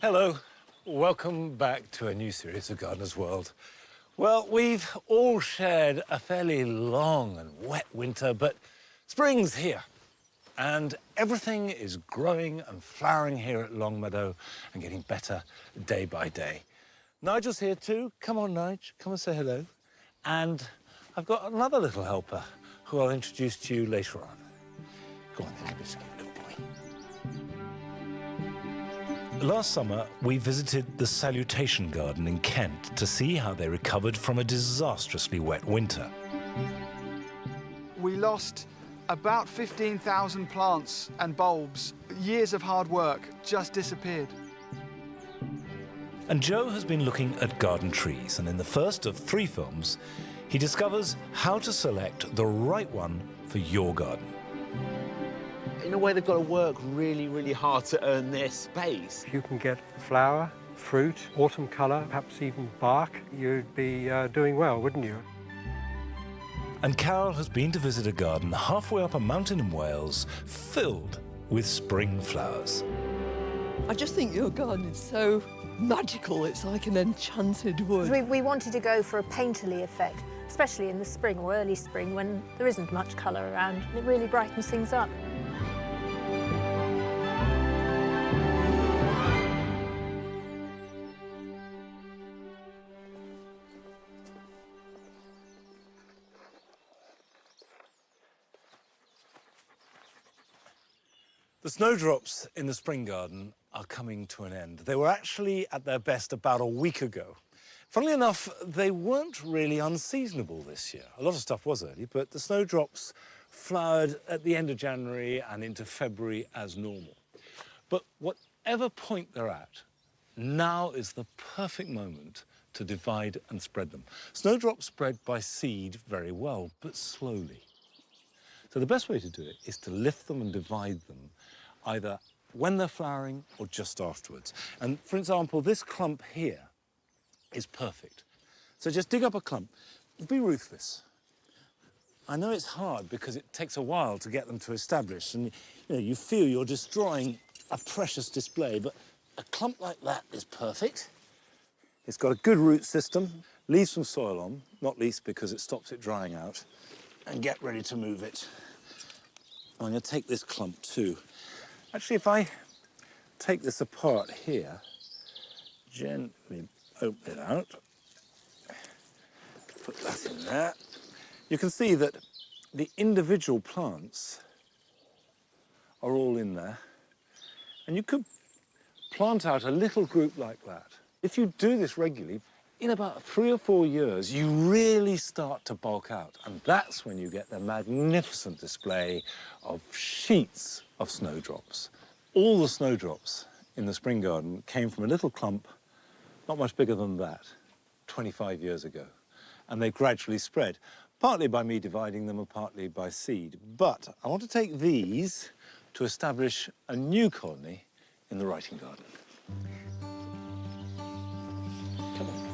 Hello, welcome back to a new series of Gardener's World. Well, we've all shared a fairly long and wet winter, but spring's here. And everything is growing and flowering here at Longmeadow and getting better day by day. Nigel's here too. Come on, Nigel, come and say hello. And I've got another little helper who I'll introduce to you later on. Go on then, biscuit, good boy. Last summer, we visited the Salutation Garden in Kent to see how they recovered from a disastrously wet winter. We lost about 15,000 plants and bulbs. Years of hard work just disappeared. And Joe has been looking at garden trees, and in the first of 3 films, he discovers how to select the right one for your garden. In a way, they've got to work really, really hard to earn their space. If you can get flower, fruit, autumn colour, perhaps even bark, you'd be doing well, wouldn't you? And Carol has been to visit a garden halfway up a mountain in Wales filled with spring flowers. I just think your garden is so magical. It's like an enchanted wood. We wanted to go for a painterly effect, especially in the spring or early spring when there isn't much colour around. It really brightens things up. The snowdrops in the spring garden are coming to an end. They were actually at their best about a week ago. Funnily enough, they weren't really unseasonable this year. A lot of stuff was early, but the snowdrops flowered at the end of January and into February as normal. But whatever point they're at, now is the perfect moment to divide and spread them. Snowdrops spread by seed very well, but slowly. So the best way to do it is to lift them and divide them either when they're flowering or just afterwards. And for example, this clump here is perfect. So just dig up a clump, be ruthless. I know it's hard because it takes a while to get them to establish and you feel you're destroying a precious display, but a clump like that is perfect. It's got a good root system, leave some soil on, not least because it stops it drying out, and get ready to move it. I'm going to take this clump too. Actually, if I take this apart here, gently open it out, put that in there, you can see that the individual plants are all in there. And you could plant out a little group like that. If you do this regularly, in about 3 or 4 years, you really start to bulk out. And that's when you get the magnificent display of sheets of snowdrops. All the snowdrops in the spring garden came from a little clump, not much bigger than that, 25 years ago. And they gradually spread, partly by me dividing them and partly by seed. But I want to take these to establish a new colony in the writing garden. Come on.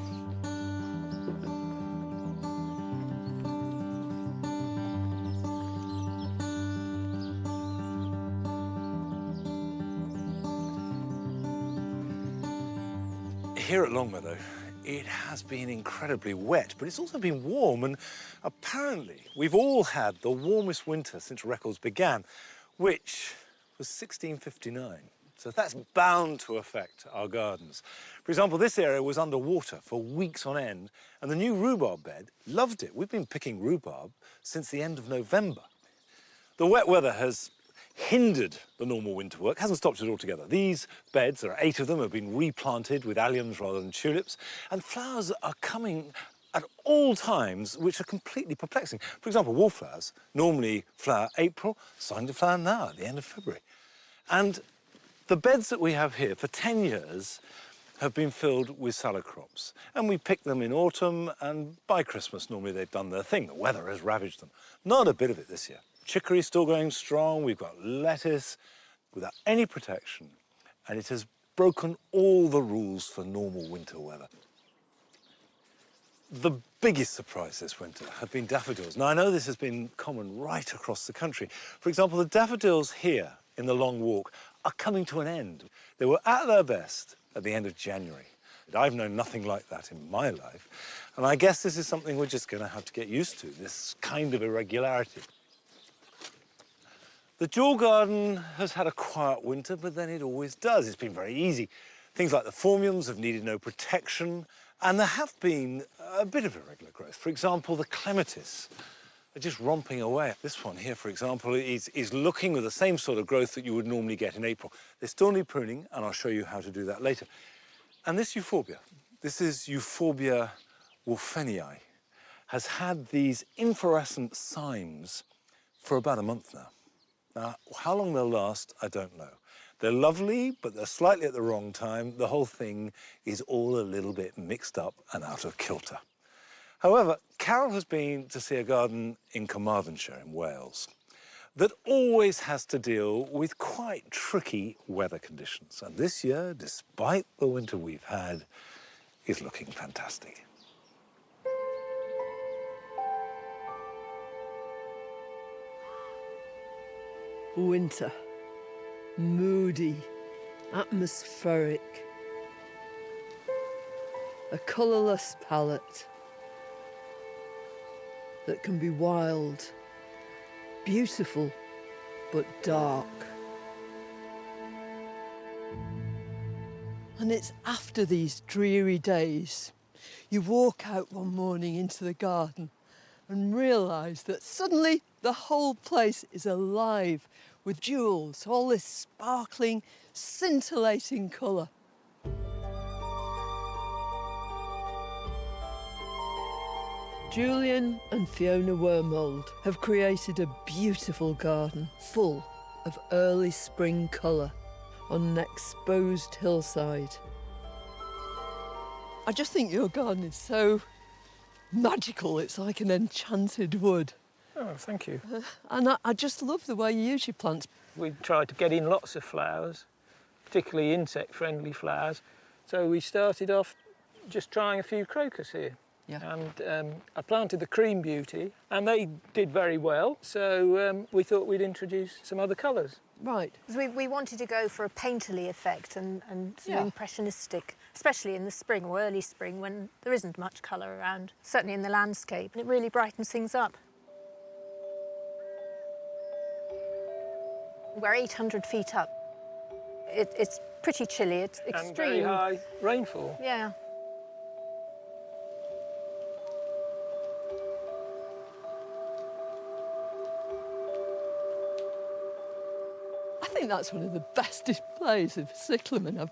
Here at Longmeadow, it has been incredibly wet, but it's also been warm, and apparently we've all had the warmest winter since records began, which was 1659. So that's bound to affect our gardens. For example, this area was underwater for weeks on end, and the new rhubarb bed loved it. We've been picking rhubarb since the end of November. The wet weather has hindered the normal winter work, hasn't stopped it altogether. These beds, there are 8 of them, have been replanted with alliums rather than tulips, and flowers are coming at all times, which are completely perplexing. For example, wallflowers normally flower April, starting to flower now at the end of February. And the beds that we have here for 10 years have been filled with salad crops. And we pick them in autumn, and by Christmas, normally they've done their thing. The weather has ravaged them. Not a bit of it this year. Chicory still going strong. We've got lettuce without any protection. And it has broken all the rules for normal winter weather. The biggest surprise this winter have been daffodils. Now, I know this has been common right across the country. For example, the daffodils here in the Long Walk are coming to an end. They were at their best at the end of January. I've known nothing like that in my life, and I guess this is something we're just going to have to get used to, this kind of irregularity. The dual garden has had a quiet winter, but then it always does. It's been very easy. Things like the phormiums have needed no protection, and there have been a bit of irregular growth. For example, the clematis are just romping away. This one here, for example, is looking with the same sort of growth that you would normally get in April. They still need pruning, and I'll show you how to do that later. And this euphorbia, this is Euphorbia wolfenii, has had these inflorescent cymes for about a month now. Now, how long they'll last, I don't know. They're lovely, but they're slightly at the wrong time. The whole thing is all a little bit mixed up and out of kilter. However, Carol has been to see a garden in Carmarthenshire in Wales that always has to deal with quite tricky weather conditions. And this year, despite the winter we've had, is looking fantastic. Winter. Moody. Atmospheric. A colourless palette that can be wild, beautiful, but dark. And it's after these dreary days, you walk out one morning into the garden and realise that suddenly the whole place is alive with jewels, all this sparkling, scintillating colour. Julian and Fiona Wormold have created a beautiful garden full of early spring colour on an exposed hillside. I just think your garden is so magical. It's like an enchanted wood. Oh, thank you. And I just love the way you use your plants. We tried to get in lots of flowers, particularly insect-friendly flowers. So we started off just trying a few crocus here. Yeah. And I planted the cream beauty, and they did very well. So we thought we'd introduce some other colours. Right. We wanted to go for a painterly effect and sort Yeah. of impressionistic, especially in the spring or early spring when there isn't much colour around, certainly in the landscape, and it really brightens things up. We're 800 feet up. It's pretty chilly, it's extreme. And very high rainfall. Yeah. I think that's one of the best displays of cyclamen I've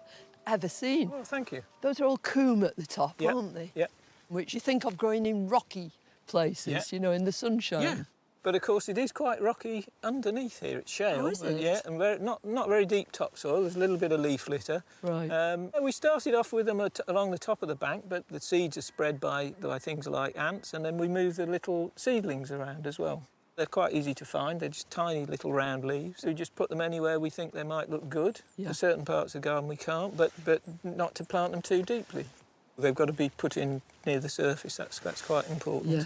ever seen. Well, thank you. Those are all coombe at the top, Yep. aren't they? Yeah. Which you think of growing in rocky places, Yeah. you know, in the sunshine. Yeah. But of course, it is quite rocky underneath here. It's shale. Oh, is it? Yeah, and not very deep topsoil. There's a little bit of leaf litter. Right. We started off with them along the top of the bank, but the seeds are spread by things like ants, and then we move the little seedlings around as well. They're quite easy to find. They're just tiny little round leaves. We just put them anywhere we think they might look good. Yeah. For certain parts of the garden we can't, but not to plant them too deeply. They've got to be put in near the surface. That's quite important. Yeah.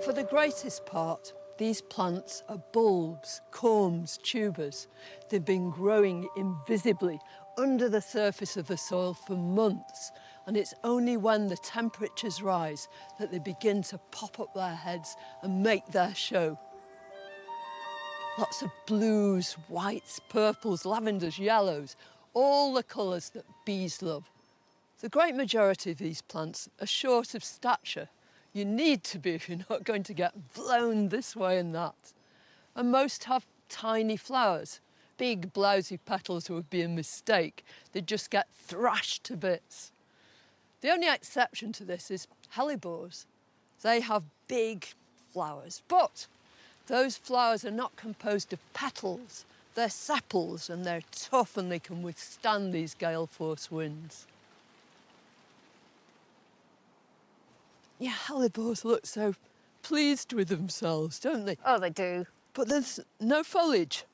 For the greatest part, these plants are bulbs, corms, tubers. They've been growing invisibly under the surface of the soil for months, and it's only when the temperatures rise that they begin to pop up their heads and make their show. Lots of blues, whites, purples, lavenders, yellows, all the colours that bees love. The great majority of these plants are short of stature. You need to be if you're not going to get blown this way and that. And most have tiny flowers. Big, blousy petals would be a mistake. They'd just get thrashed to bits. The only exception to this is hellebores. They have big flowers, but those flowers are not composed of petals. They're sepals, and they're tough, and they can withstand these gale force winds. Yeah, hellebores look so pleased with themselves, don't they? Oh, they do. But there's no foliage.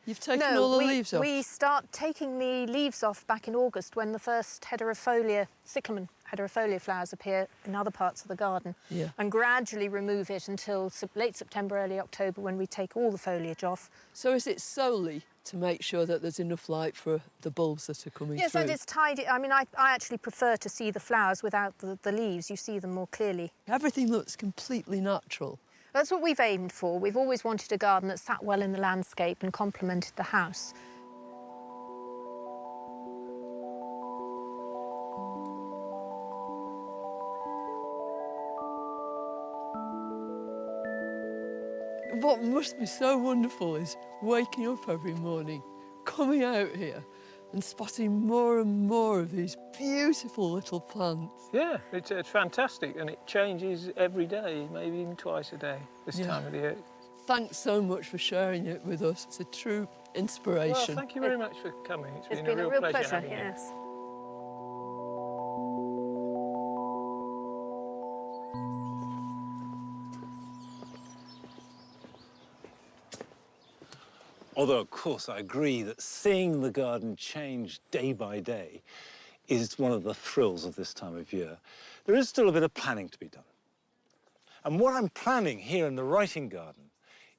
You've taken all the leaves off. We start taking the leaves off back in August when the first heterofolia cyclamen pediphilia flowers appear in other parts of the garden, Yeah. and gradually remove it until late September, early October, when we take all the foliage off. So is it solely to make sure that there's enough light for the bulbs that are coming Yes, through? and it's tidy. I mean, I actually prefer to see the flowers without the leaves. You see them more clearly. Everything looks completely natural. That's what we've aimed for. We've always wanted a garden that sat well in the landscape and complemented the house. What must be so wonderful is waking up every morning, coming out here and spotting more and more of these beautiful little plants. Yeah, it's fantastic, and it changes every day, maybe even twice a day this time of the year. Thanks so much for sharing it with us. It's a true inspiration. Well, thank you very much for coming. It's been a real pleasure, having you. yes. Although, of course, I agree that seeing the garden change day by day is one of the thrills of this time of year. There is still a bit of planning to be done. And what I'm planning here in the writing garden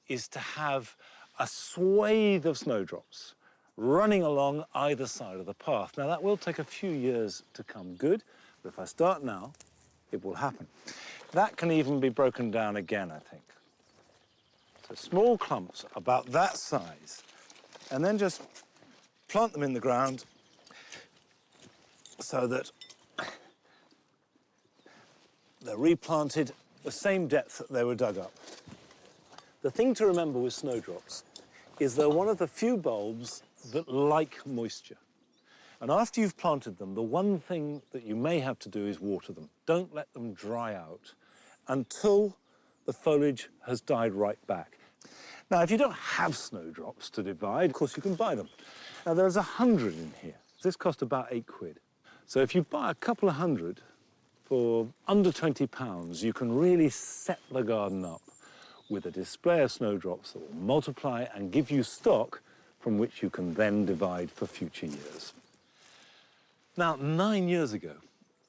is to have a swathe of snowdrops running along either side of the path. Now, that will take a few years to come good, but if I start now, it will happen. That can even be broken down again, I think. So small clumps about that size, and then just plant them in the ground so that they're replanted the same depth that they were dug up. The thing to remember with snowdrops is they're one of the few bulbs that like moisture. And after you've planted them, the one thing that you may have to do is water them. Don't let them dry out until the foliage has died right back. Now, if you don't have snowdrops to divide, of course, you can buy them. Now, there's 100 in here. This cost about £8. So if you buy a couple of hundred for under £20, you can really set the garden up with a display of snowdrops that will multiply and give you stock from which you can then divide for future years. Now, 9 years ago,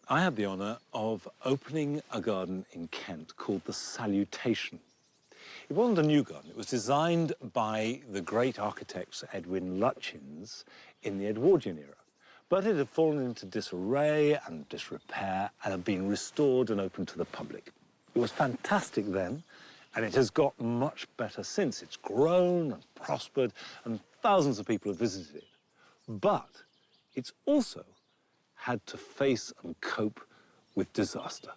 I had the honour of opening a garden in Kent called the Salutation. It wasn't a new garden. It was designed by the great architect Edwin Lutyens in the Edwardian era. But it had fallen into disarray and disrepair and had been restored and opened to the public. It was fantastic then, and it has got much better since. It's grown and prospered, and thousands of people have visited it. But it's also had to face and cope with disaster.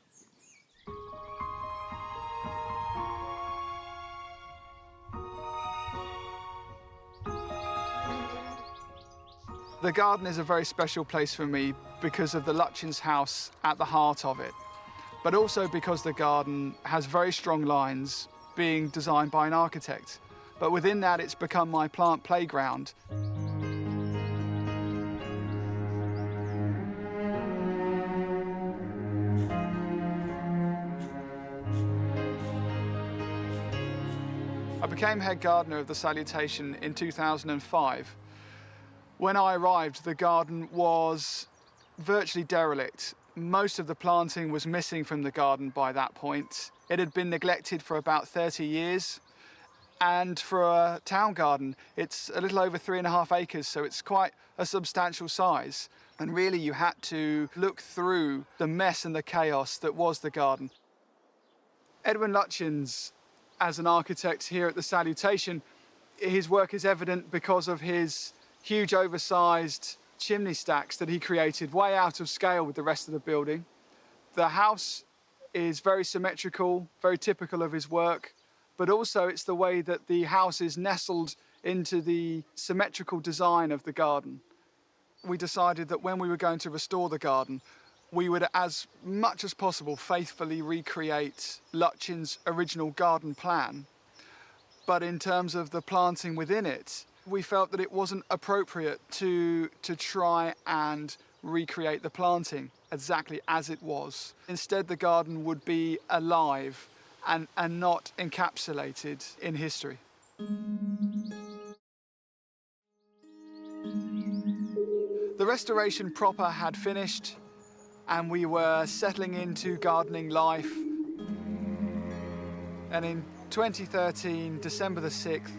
The garden is a very special place for me because of the Lutyens house at the heart of it, but also because the garden has very strong lines being designed by an architect. But within that, it's become my plant playground. I became head gardener of the Salutation in 2005. When I arrived, the garden was virtually derelict. Most of the planting was missing from the garden by that point. It had been neglected for about 30 years. And for a town garden, it's a little over 3.5 acres, so it's quite a substantial size. And really, you had to look through the mess and the chaos that was the garden. Edwin Lutyens, as an architect here at the Salutation, his work is evident because of his huge oversized chimney stacks that he created way out of scale with the rest of the building. The house is very symmetrical, very typical of his work, but also it's the way that the house is nestled into the symmetrical design of the garden. We decided that when we were going to restore the garden, we would, as much as possible, faithfully recreate Lutyens' original garden plan. But in terms of the planting within it, we felt that it wasn't appropriate to try and recreate the planting exactly as it was. Instead, the garden would be alive and not encapsulated in history. The restoration proper had finished. and we were settling into gardening life. And in 2013, December the 6th,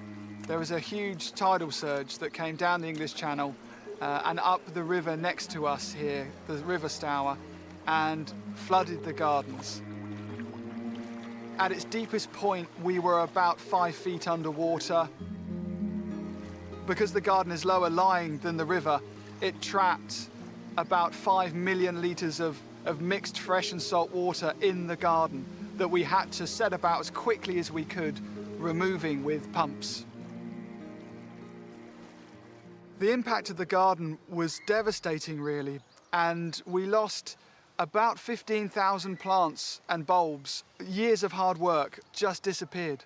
there was a huge tidal surge that came down the English Channel and up the river next to us here, the River Stour, and flooded the gardens. At its deepest point, we were about 5 feet underwater. Because the garden is lower lying than the river, it trapped about 5 million litres of mixed fresh and salt water in the garden that we had to set about as quickly as we could, removing with pumps. The impact of the garden was devastating, really, and we lost about 15,000 plants and bulbs. Years of hard work just disappeared.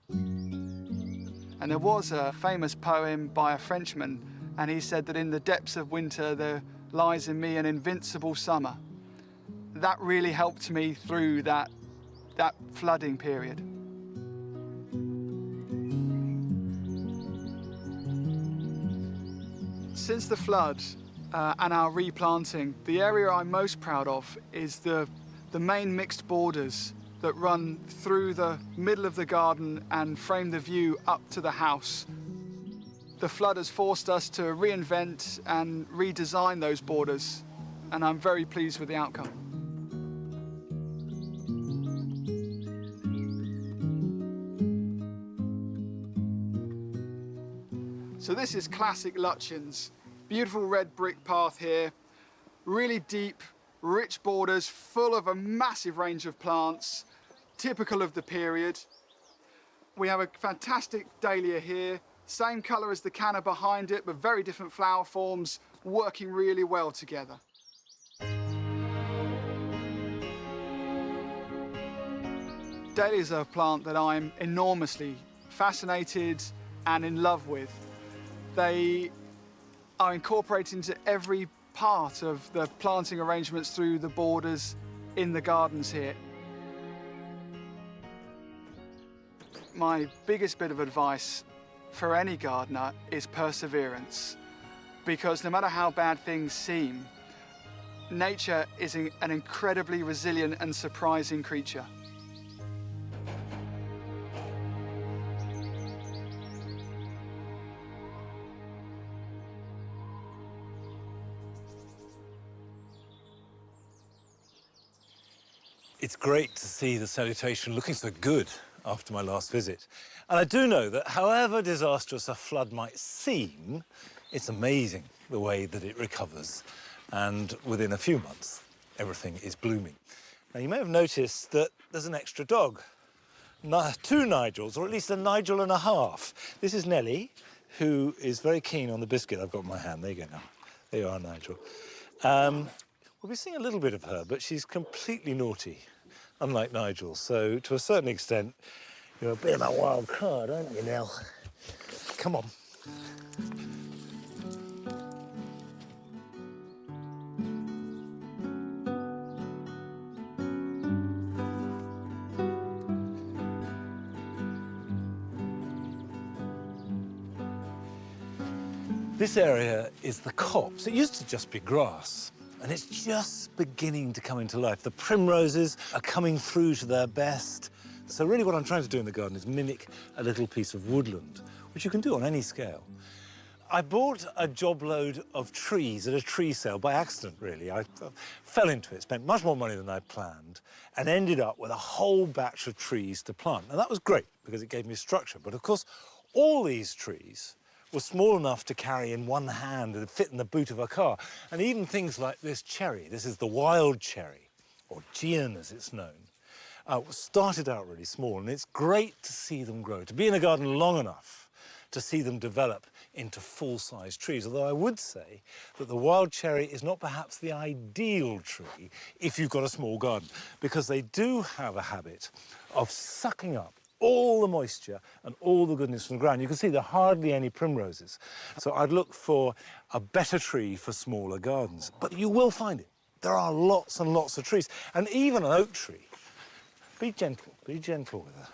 And there was a famous poem by a Frenchman, and he said that in the depths of winter there lies in me an invincible summer. That really helped me through that flooding period. Since the flood and our replanting, the area I'm most proud of is the main mixed borders that run through the middle of the garden and frame the view up to the house. The flood has forced us to reinvent and redesign those borders, and I'm very pleased with the outcome. So this is classic Lutchens. Beautiful red brick path here, really deep, rich borders, full of a massive range of plants, typical of the period. We have a fantastic dahlia here, same colour as the canna behind it, but very different flower forms, working really well together. Dahlias are a plant that I'm enormously fascinated and in love with. They are incorporated into every part of the planting arrangements through the borders in the gardens here. My biggest bit of advice for any gardener is perseverance, because no matter how bad things seem, nature is an incredibly resilient and surprising creature. It's great to see the Salutation looking so good after my last visit. And I do know that however disastrous a flood might seem, it's amazing the way that it recovers. And within a few months, everything is blooming. Now, you may have noticed that there's an extra dog. 2 Nigels, or at least a Nigel and a half. This is Nellie, who is very keen on the biscuit I've got in my hand. There you go now. There you are, Nigel. We'll be seeing a little bit of her, but she's completely naughty, unlike Nigel. So, to a certain extent, you're a bit of a wild card, aren't you, Nell? Come on. This area is the copse. It used to just be grass, and it's just beginning to come into life. The primroses are coming through to their best. So really what I'm trying to do in the garden is mimic a little piece of woodland, which you can do on any scale. I bought a job load of trees at a tree sale by accident, really. I fell into it, spent much more money than I planned, and ended up with a whole batch of trees to plant. Now, that was great, because it gave me structure. But, of course, all these trees were small enough to carry in one hand and fit in the boot of a car. And even things like this cherry, this is the wild cherry, or Gian as it's known, started out really small, and it's great to see them grow, to be in a garden long enough to see them develop into full-size trees. Although I would say that the wild cherry is not perhaps the ideal tree if you've got a small garden, because they do have a habit of sucking up all the moisture and all the goodness from the ground. You can see there are hardly any primroses. So I'd look for a better tree for smaller gardens. But you will find it. There are lots and lots of trees. And even an oak tree, be gentle with her,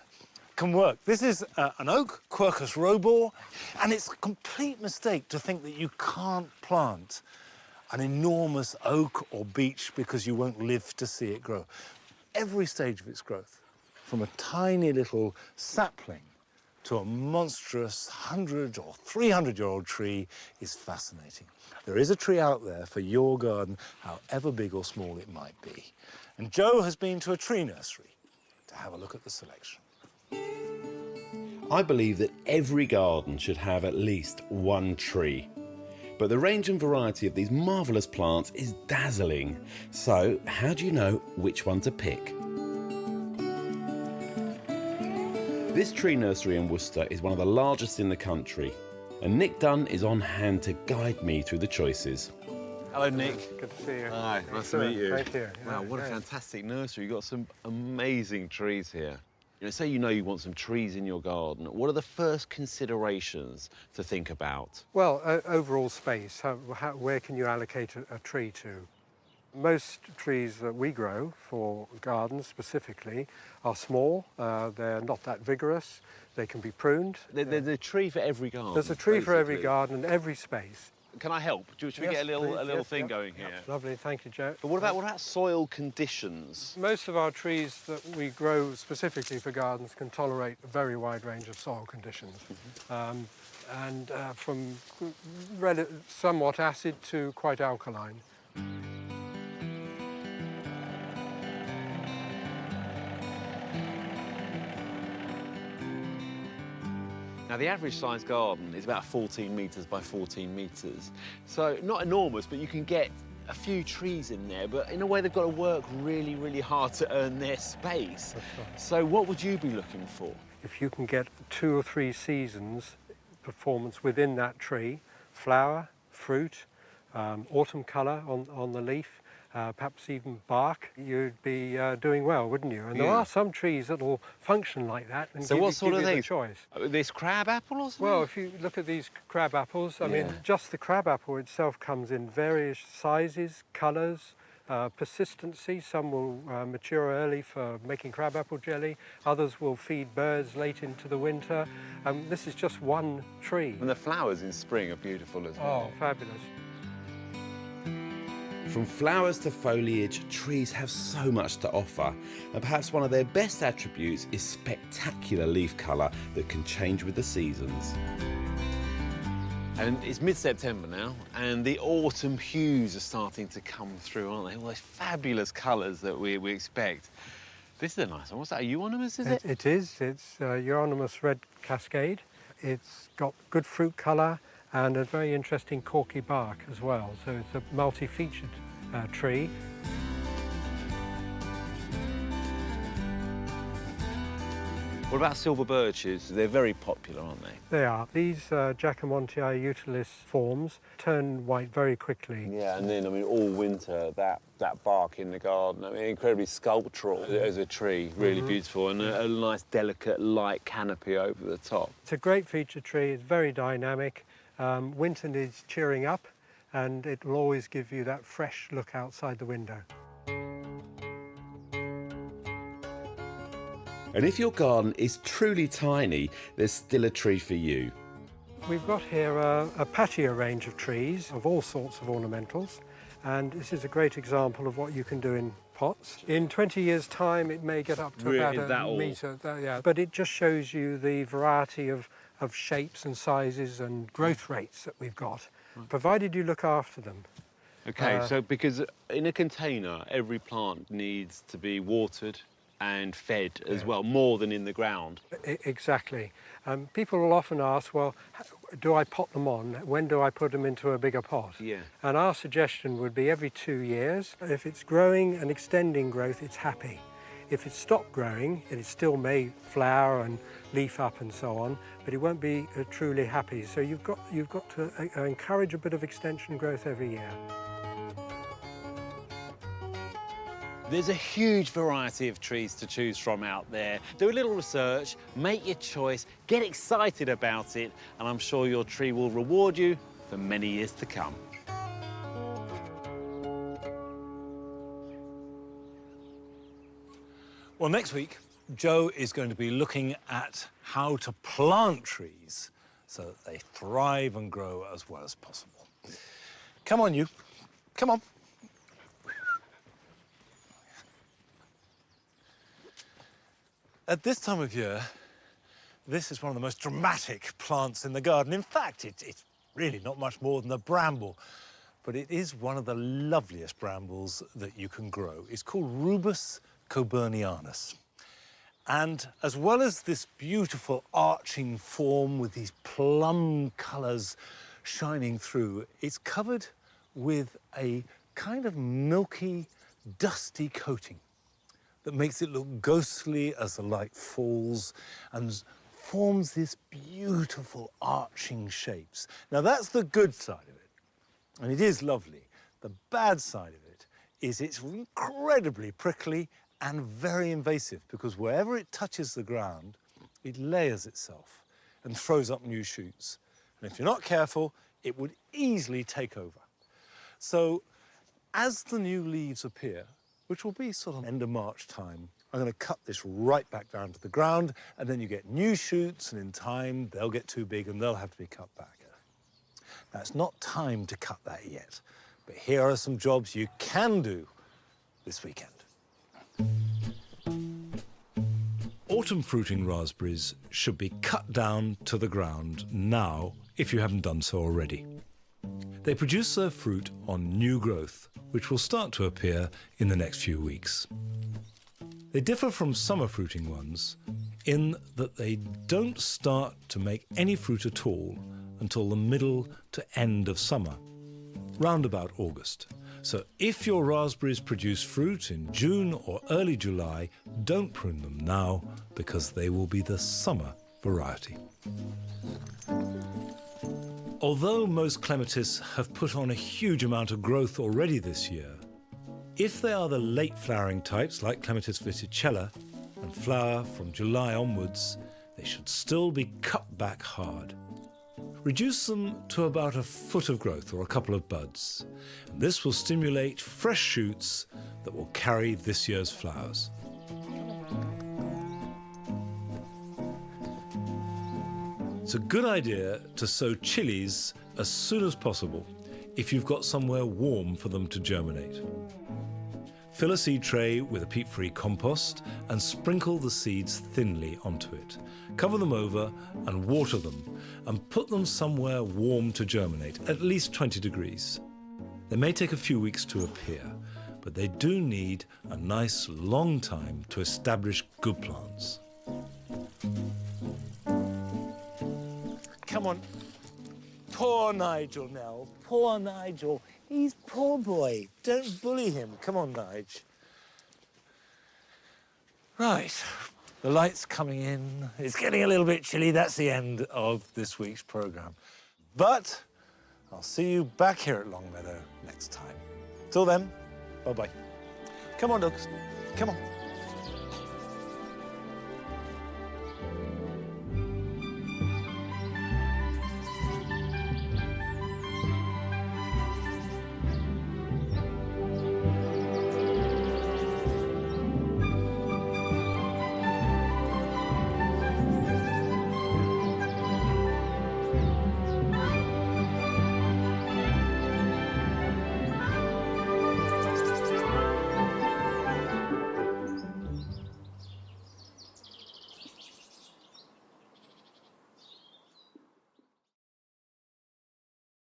can work. This is an oak, Quercus robur, and it's a complete mistake to think that you can't plant an enormous oak or beech because you won't live to see it grow. Every stage of its growth, from a tiny little sapling to a monstrous 100 or 300-year-old tree, is fascinating. There is a tree out there for your garden, however big or small it might be. And Joe has been to a tree nursery to have a look at the selection. I believe that every garden should have at least one tree. But the range and variety of these marvellous plants is dazzling. So how do you know which one to pick? This tree nursery in Worcester is one of the largest in the country, and Nick Dunn is on hand to guide me through the choices. Hello, Nick. Good to see you. Hi, nice to meet you. Thank you. Wow, what a fantastic nursery. You've got some amazing trees here. Say you know you want some trees in your garden. What are the first considerations to think about? Well, overall space. Where can you allocate a tree to? Most trees that we grow for gardens specifically are small. They're not that vigorous. They can be pruned. There's a tree for every garden. There's a tree for every basically. garden and every space. Can I help? Should we Yes, get a little please. thing Yep, going yep. here? Lovely, thank you, Joe. But what about soil conditions? Most of our trees that we grow specifically for gardens can tolerate a very wide range of soil conditions. From somewhat acid to quite alkaline. Now, the average size garden is about 14 metres by 14 metres. So not enormous, but you can get a few trees in there, but in a way they've got to work really, really hard to earn their space. Right. So what would you be looking for? If you can get 2 or 3 seasons performance within that tree, flower, fruit, autumn colour on the leaf, perhaps even bark, you'd be doing well, wouldn't you? And there are some trees that will function like that and So what sort of give you the things? choice. This crab apple or something? Well, if you look at these crab apples, I mean, just the crab apple itself comes in various sizes, colours, persistency. Some will mature early for making crab apple jelly. Others will feed birds late into the winter. This is just one tree. And the flowers in spring are beautiful as well. Oh, fabulous. From flowers to foliage, trees have so much to offer, and perhaps one of their best attributes is spectacular leaf colour that can change with the seasons. And it's mid-September now, and the autumn hues are starting to come through, aren't they? All those fabulous colours that we expect. This is a nice one. What's that, a euonymus, is it? It is. It's euonymus red cascade. It's got good fruit colour and a very interesting corky bark as well. So it's a multi-featured tree. What about silver birches? They're very popular, aren't they? They are. These Jacomontii utilis forms turn white very quickly. Yeah, and then, I mean, all winter, that bark in the garden, I mean, incredibly sculptural as a tree, really beautiful, and a nice, delicate, light canopy over the top. It's a great feature tree. It's very dynamic. Winter needs cheering up, and it will always give you that fresh look outside the window. And if your garden is truly tiny, there's still a tree for you. We've got here a patio range of trees of all sorts of ornamentals, and this is a great example of what you can do in pots. In 20 years' time, it may get up to Really? about That a all? metre. Yeah. But it just shows you the variety of shapes and sizes and growth rates that we've got, provided you look after them. Okay, so because in a container, every plant needs to be watered and fed as well, more than in the ground. Exactly. People will often ask, well, do I pot them on? When do I put them into a bigger pot? Yeah. And our suggestion would be every 2 years. If it's growing and extending growth, it's happy. If it's stopped growing, it still may flower and leaf up and so on, but it won't be truly happy. So you've got to encourage a bit of extension growth every year. There's a huge variety of trees to choose from out there. Do a little research, make your choice, get excited about it, and I'm sure your tree will reward you for many years to come. Well, next week, Joe is going to be looking at how to plant trees so that they thrive and grow as well as possible. Come on, you. Come on. At this time of year, this is one of the most dramatic plants in the garden. In fact, it's really not much more than a bramble, but it is one of the loveliest brambles that you can grow. It's called Rubus coburnianus. And as well as this beautiful arching form with these plum colours shining through, it's covered with a kind of milky, dusty coating that makes it look ghostly as the light falls and forms this beautiful arching shapes. Now that's the good side of it, and it is lovely. The bad side of it is it's incredibly prickly and very invasive, because wherever it touches the ground, it layers itself and throws up new shoots. And if you're not careful, it would easily take over. So as the new leaves appear, which will be sort of end of March time, I'm going to cut this right back down to the ground, and then you get new shoots, and in time they'll get too big and they'll have to be cut back. Now, it's not time to cut that yet, but here are some jobs you can do this weekend. Autumn fruiting raspberries should be cut down to the ground now, if you haven't done so already. They produce their fruit on new growth, which will start to appear in the next few weeks. They differ from summer fruiting ones in that they don't start to make any fruit at all until the middle to end of summer, round about August. So if your raspberries produce fruit in June or early July, don't prune them now, because they will be the summer variety. Although most clematis have put on a huge amount of growth already this year, if they are the late flowering types like Clematis verticella and flower from July onwards, they should still be cut back hard. Reduce them to about a foot of growth or a couple of buds, and this will stimulate fresh shoots that will carry this year's flowers. It's a good idea to sow chillies as soon as possible if you've got somewhere warm for them to germinate. Fill a seed tray with a peat-free compost and sprinkle the seeds thinly onto it. Cover them over and water them, and put them somewhere warm to germinate, at least 20 degrees. They may take a few weeks to appear, but they do need a nice long time to establish good plants. Come on. Poor Nigel, Nell. Poor Nigel. He's poor boy. Don't bully him. Come on, Nige. Right. The light's coming in. It's getting a little bit chilly. That's the end of this week's programme. But I'll see you back here at Longmeadow next time. Till then, bye-bye. Come on, dogs. Come on.